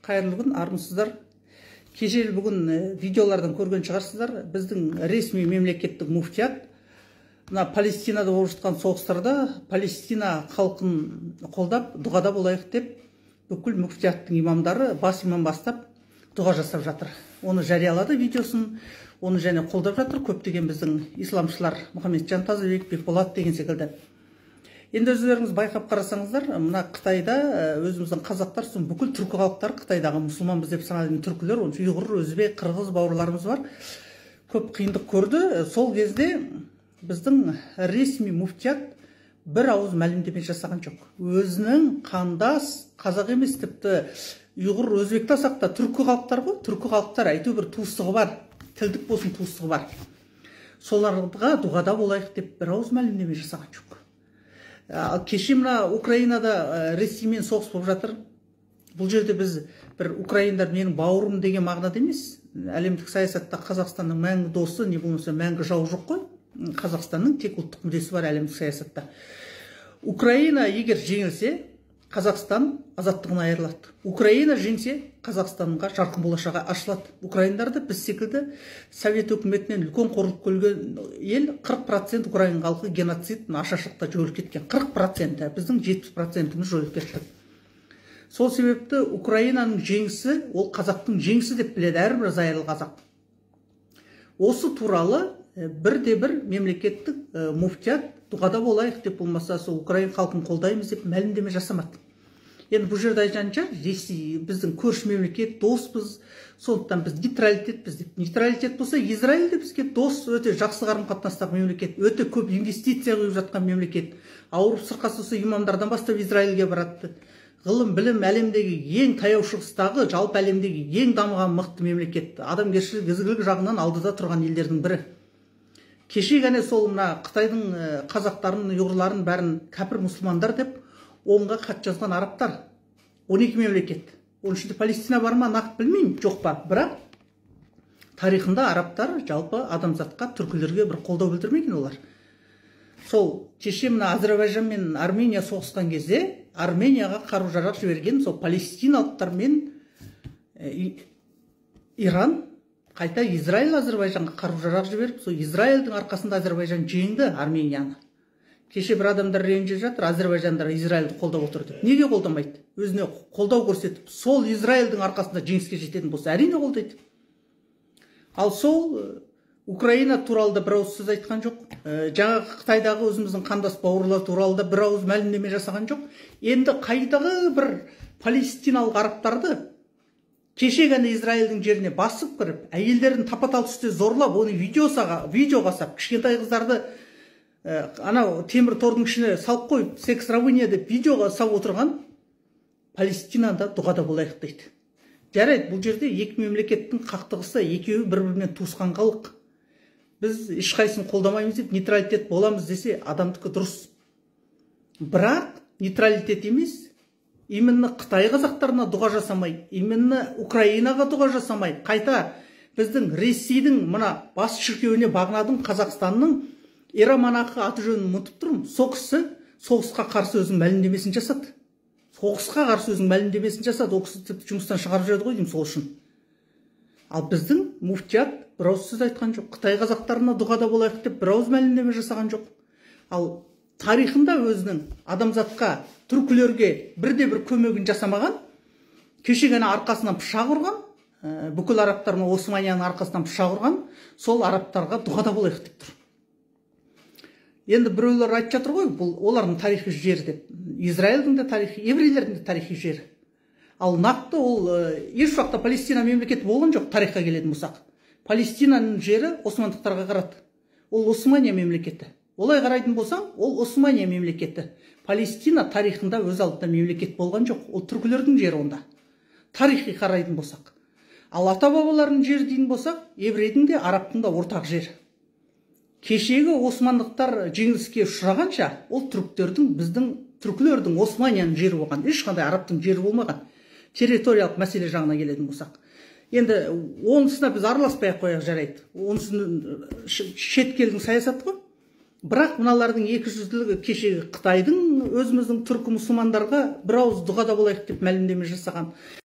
Қайырлы күн, армысыздар. Кешел бүгін видеолардан көрген шығарсыздар. Біздің ресми мемлекеттік муфтият мына Палестинада болып жатқан соғыстарда Палестина халқын қолдап, дұғада болайық деп, бүкіл муфтияттың имамдары бас имам бастап дұға жасап жатыр. Оны жариялады видеосын, оны және қолдап жатыр көптеген біздің исламшылар, Мұхаммеджан Тазабек, Бекболат деген секілді. Енді өздеріңіз байқап қарасаңыздар, мына Қытайда өзіміздің қазақтар, бүкіл түркі халықтар, Қытайдағы мұсылманбыз деп саналатын түркілер, ұйғыр, өзбек, қырғыз бауырларымыз бар. Көп қиындық көрді. Сол кезде біздің ресми муфтият бір ауыз мәлімдеме жасаған жоқ. Өзінің қандас, қазақ емес, тіпті ұйғыр, өзбекті алсақ та түркі халықтар ғой, түркі халықтар әйтеуір бір туыстығы бар, тілдік болсын туыстығы бар. Соларға дұғада болайық деп бір ауыз мәлімдеме жасаған жоқ. Кеше мына Украинада Ресеймен соғыс болып жатыр. Бұл жерде біз бір украиндар менің бауырым деген мағынада емес. Әлемдік саясатта Қазақстанның мәңгі досы, не болмаса мәңгі жауы жоқ қой. Қазақстанның тек ұлттық мүддесі бар әлемдік саясатта. Украина егер жеңілсе, Қазақстан азаттығына айырылады. Украина жеңсе, Қазақстанға жарқын болашағы ашылады. Украиндарды біз секілді Совет өкіметінен үлкен қорлық көрген ел 40% Украин халқы геноцид ашаршылықта жойылып кеткен. 40%, біздің 70%-іміз жойылып кетті. Сол себепті Украинаның жеңісі, ол қазақтың жеңісі деп біледі әрбір зайырлы қазақ. Осы туралы бірде-бір мемлекеттік муфтият дұғада болайық деп, болмаса сол Украин халқын қолдаймыз деп мәлімдеме жасамады. Енді бұл жерде айтқанша, біздің көрші мемлекет, доспыз, сондықтан біз нейтралитетпіз деп. Нейтралитет болса, Израиль де бізге дос, өте жақсы қарым-қатынастағы мемлекет, өте көп инвестиция құйып жатқан мемлекет. Ауырып сырқасы имамдардан бастап Израильге барады. Ғылым, білім әлемдегі ең таяу шығыстағы, жалпы әлемдегі ең дамыған мықты мемлекет. Адамгершілік, ізгілік жағынан алдыда тұрған елдердің бірі. Кеше ғана сол мына Қытайдың қазақтарын, ұйғырларын бәрін кәпір мұсылмандар деп оңға хат жазған арабтар. 12 мемлекет. Оның ішінде Палестина бар ма, нақты білмеймін, жоқ па. Бірақ тарихында арабтар жалпы адамзатқа, түркілерге бір қолдау білдірмеген олар. Сол кеше мына Әзербайжан мен Армения соғысқан кезде Арменияға қару-жарақ жіберген сол палестиналықтар мен Иран қайта Израиль Әзербайжанға қару-жарақ жіберіп, сол Израильдің арқасында Әзербайжан жеңді Арменияны. Кеше бір адамдар ренжіп жатыр, Әзербайжандар Израильді қолдап отыр деп. Неге қолдамайды? Өзіне қолдау көрсетіп, сол Израильдің арқасында жеңіске жететін болса, әрине қолдайды. Ал сол Украина туралы да бір ауыз сөз айтқан жоқ. Жаңағы Қытайдағы өзіміздің қандас бауырлар туралы да бір ауыз мәлімдеме жасаған жоқ. Енді қайдағы бір палестиналық арабтарды кеше ғана Израильдің жеріне басып кіріп, әйелдерін тапа-тал түсте зорлап, оны видеоға сап, кішкентай қыздарды анау темір тордың ішіне салып қойып, секс-равыня деп видеоға сап отырған Палестинада дұғада болайық дейді. Жарайды, бұл жерде екі мемлекеттің қақтығысы, екеуі бір-бірімен туысқан халық. Біз ешқайсысын қолдамаймыз деп, нейтралитет боламыз десе, адамдікі дұрыс. Бірақ нейтралитет емес, именно Қытай қазақтарына дұға жасамай, именно Украинаға дұға жасамай, қайта біздің Ресейдің мына бас шіркеуіне бағынатын Қазақстанның Ераманақы аты жөнін ұмытып тұрмын. Соғысқа қарсы өзінің мәлімдемесін жасады. Соғысқа қарсы өзінің мәлімдемесін жасады. Ол кісі тіпті жұмыстан шығарып жіберді ғой деймін сол үшін. Ал біздің муфтият бір ауыз сөз айтқан жоқ. Қытай қазақтарына дұғада болайық деп бір ауыз мәлімдеме жасаған жоқ. Ал тарихында өзінің адамзатқа, түркілерге бірде-бір көмегін жасамаған, кеше ғана арқасынан пышақ ұрған, бүкіл арабтар Османияның арқасынан пышақ ұрған, сол арабтарға дұғада болайық деп тұр. Енді біреулер айтып жатыр ғой, бұл олардың тарихи жері деп. Израильдің де тарихи, еврейлердің де тарихи жері. Ал нақты ол еш уақытта Палестина мемлекеті болған жоқ, тарихқа келетін болсақ. Палестинаның жері османдықтарға қарады. Ол Османия мемлекеті. Олай қарайтын болсаң, ол Османия мемлекеті. Палестина тарихында өз алдында мемлекет болған жоқ. Ол түркілердің жері онда. Тарихи қарайтын болсақ. Ал ата-бабалардың жері дейін болсақ, еврейдің де, арабтың да ортақ жері. Кешегі османдықтар жеңіліске ұшырағанша, ол түріктердің, біздің түркілердің Османияның жері болған, ешқандай арабтың жері болмаған. Территориялық мәселе жағына келетін болсақ. Енді онысына біз араласпай-ақ қояйық жарайды. Онысын шеткелдің саясаты ғой. Бірақ мыналардың екіжүзділігі кешегі Қытайдың өзіміздің түркі мұсылмандарға бір ауыз дұғада болайық деп мәлімдеме жасаған.